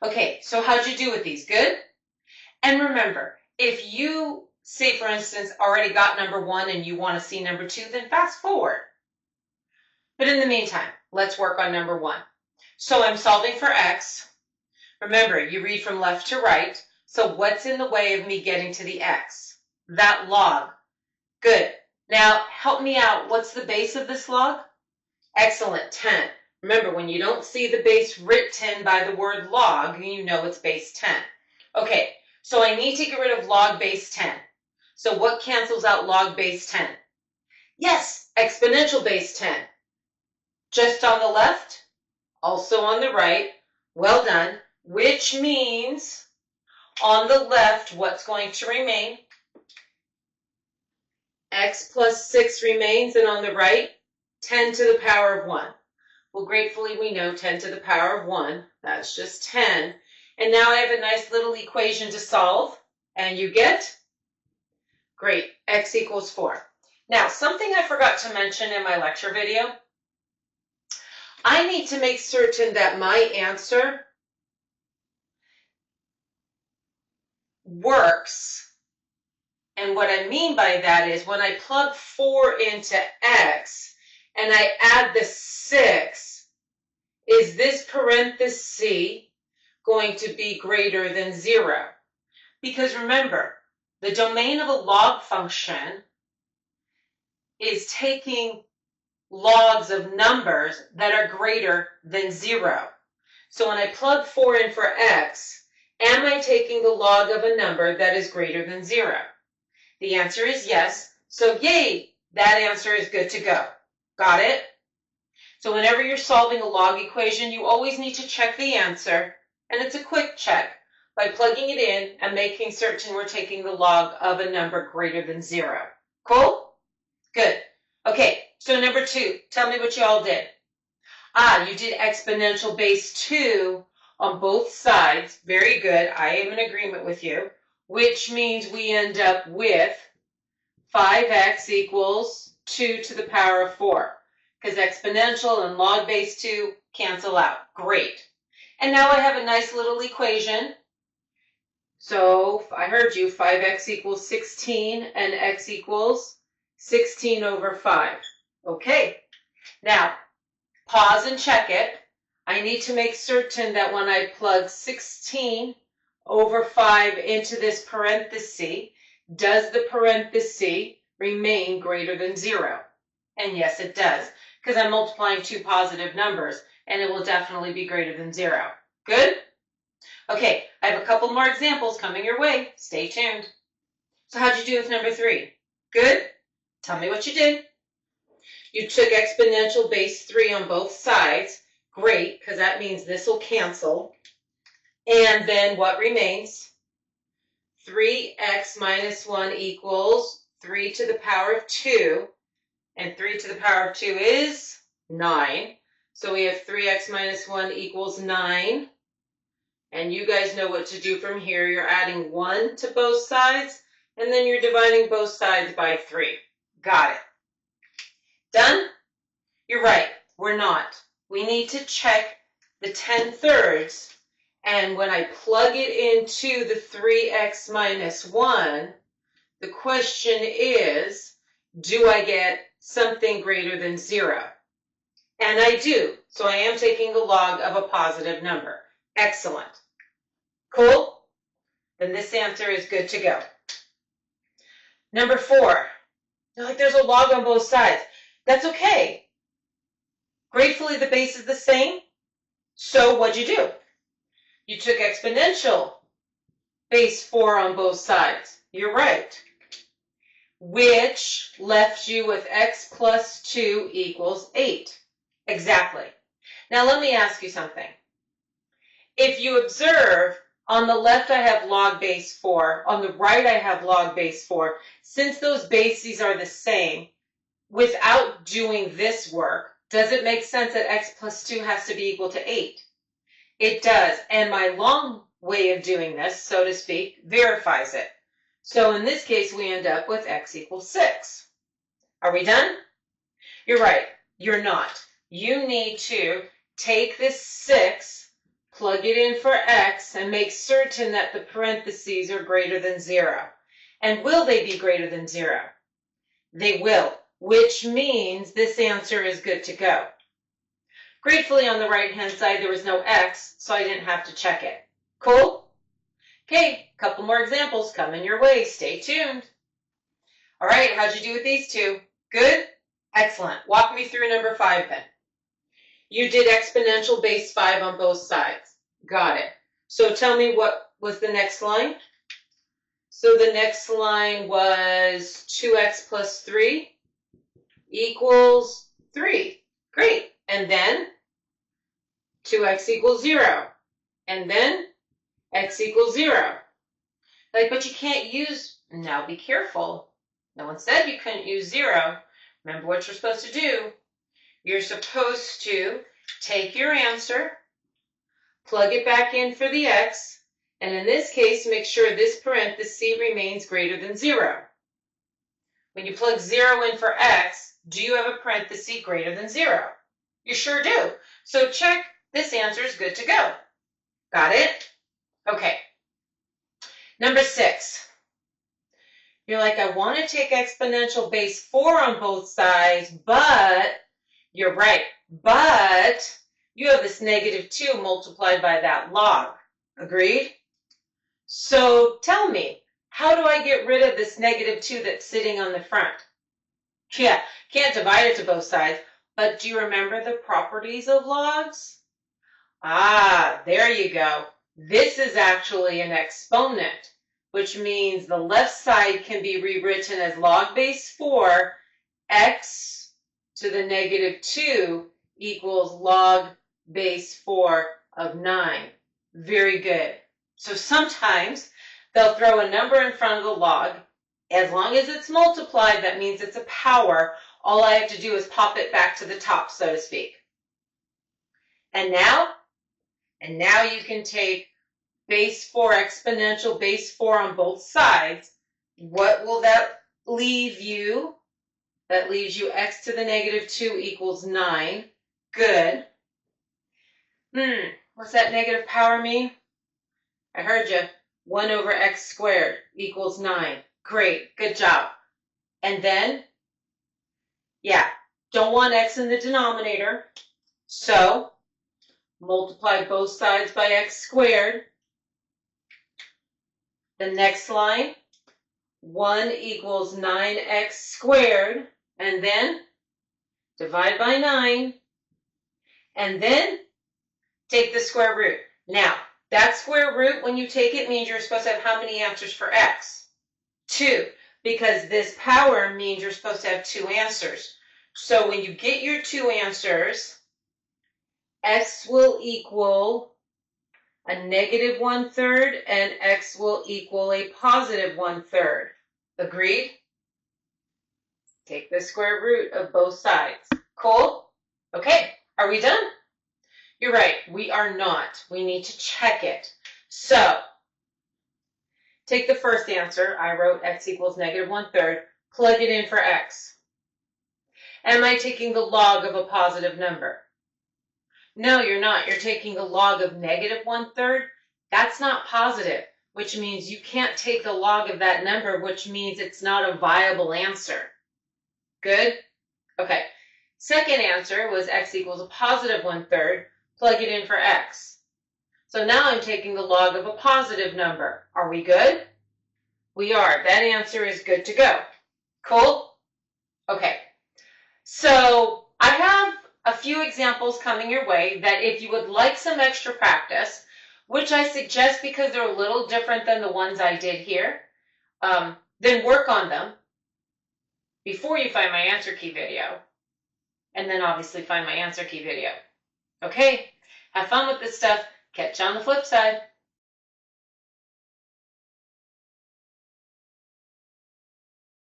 Okay, so how'd you do with these? Good? And remember, if you, say for instance, already got number 1 and you want to see number 2, then fast forward. But in the meantime, let's work on number 1. So I'm solving for x. Remember, you read from left to right. So what's in the way of me getting to the x? That log. Good. Now, help me out. What's the base of this log? Excellent, 10. Remember, when you don't see the base written by the word log, you know it's base 10. Okay, so I need to get rid of log base 10. So what cancels out log base 10? Yes, exponential base 10. Just on the left, also on the right. Well done. Which means on the left, what's going to remain? X plus 6 remains, and on the right, 10 to the power of 1. Well, gratefully, we know 10 to the power of 1. That's just 10. And now I have a nice little equation to solve. And you get? Great, x equals 4. Now, something I forgot to mention in my lecture video. I need to make certain that my answer works. And what I mean by that is when I plug 4 into x and I add the 6, is this parenthesis going to be greater than 0? Because remember, the domain of a log function is taking logs of numbers that are greater than 0. So when I plug 4 in for x, am I taking the log of a number that is greater than 0? The answer is yes. So yay, that answer is good to go. Got it? So whenever you're solving a log equation, you always need to check the answer. And it's a quick check by plugging it in and making certain we're taking the log of a number greater than 0. Cool? Good. Okay, so number 2, tell me what you all did. You did exponential base 2 on both sides. Very good. I am in agreement with you, which means we end up with 5x equals 2 to the power of 4, because exponential and log base 2 cancel out. Great. And now I have a nice little equation. So I heard you, 5x equals 16 and x equals 16 over 5. Okay, now pause and check it. I need to make certain that when I plug 16 over 5 into this parenthesis, does the parenthesis remain greater than 0? And yes, it does, because I'm multiplying two positive numbers, and it will definitely be greater than 0. Good? Okay, I have a couple more examples coming your way. Stay tuned. So how'd you do with number 3? Good? Tell me what you did. You took exponential base 3 on both sides. Great, because that means this will cancel. And then what remains? 3x minus 1 equals 3 to the power of 2. And 3 to the power of 2 is 9. So we have 3x minus 1 equals 9. And you guys know what to do from here. You're adding 1 to both sides, and then you're dividing both sides by 3. Got it. Done? You're right. We're not. We need to check the 10/3. And when I plug it into the 3x minus 1, the question is, do I get something greater than 0? And I do. So I am taking the log of a positive number. Excellent. Cool? Then this answer is good to go. Number 4. Like there's a log on both sides. That's okay. Gratefully, the base is the same. So what'd you do? You took exponential base 4 on both sides. You're right. Which left you with x plus 2 equals 8. Exactly. Now let me ask you something. If you observe, on the left I have log base 4, on the right I have log base 4. Since those bases are the same, without doing this work, does it make sense that x plus 2 has to be equal to 8? It does, and my long way of doing this, so to speak, verifies it. So in this case, we end up with x equals 6. Are we done? You're right, you're not. You need to take this 6, plug it in for x, and make certain that the parentheses are greater than 0. And will they be greater than 0? They will, which means this answer is good to go. Gratefully, on the right-hand side, there was no x, so I didn't have to check it. Cool? Okay, a couple more examples coming your way. Stay tuned. All right, how'd you do with these two? Good? Excellent. Walk me through number 5 then. You did exponential base 5 on both sides. Got it. So tell me what was the next line. So the next line was 2x plus 3 equals 3. Great. And then 2x equals 0. And then x equals 0. But you can't use, now be careful. No one said you couldn't use 0. Remember what you're supposed to do. You're supposed to take your answer, plug it back in for the x, and in this case, make sure this parenthesis remains greater than 0. When you plug 0 in for x, do you have a parenthesis greater than 0? You sure do. So check, this answer is good to go. Got it? Okay. Number 6. You're like, I want to take exponential base 4 on both sides, but you're right. But you have this negative 2 multiplied by that log. Agreed? So tell me, how do I get rid of this negative 2 that's sitting on the front? Yeah, can't divide it to both sides, but do you remember the properties of logs? Ah, there you go. This is actually an exponent, which means the left side can be rewritten as log base 4, x to the negative 2 equals log base 4 of 9. Very good. So sometimes they'll throw a number in front of the log. As long as it's multiplied, that means it's a power. All I have to do is pop it back to the top, so to speak. And now you can take base 4 exponential base 4 on both sides. What will that leave you? That leaves you x to the negative 2 equals 9. Good. What's that negative power mean? I heard you. 1 over x squared equals 9. Great. Good job. And then, yeah, don't want x in the denominator. So, multiply both sides by x squared. The next line, 1 equals 9x squared. And then, divide by 9. And then, take the square root. Now, that square root, when you take it, means you're supposed to have how many answers for x? 2, because this power means you're supposed to have 2 answers. So when you get your 2 answers, x will equal a negative 1/3 and x will equal a positive 1/3. Agreed? Take the square root of both sides. Cool? Okay, are we done? You're right, we are not. We need to check it. So, take the first answer. I wrote x equals negative 1/3. Plug it in for x. Am I taking the log of a positive number? No, you're not. You're taking the log of negative 1/3. That's not positive, which means you can't take the log of that number, which means it's not a viable answer. Good? Okay. Second answer was x equals a positive 1/3. Plug it in for x. So now I'm taking the log of a positive number. Are we good? We are. That answer is good to go. Cool? Okay. So I have a few examples coming your way that if you would like some extra practice, which I suggest because they're a little different than the ones I did here, then work on them before you find my answer key video, and then obviously find my answer key video. Okay, have fun with this stuff. Catch you on the flip side.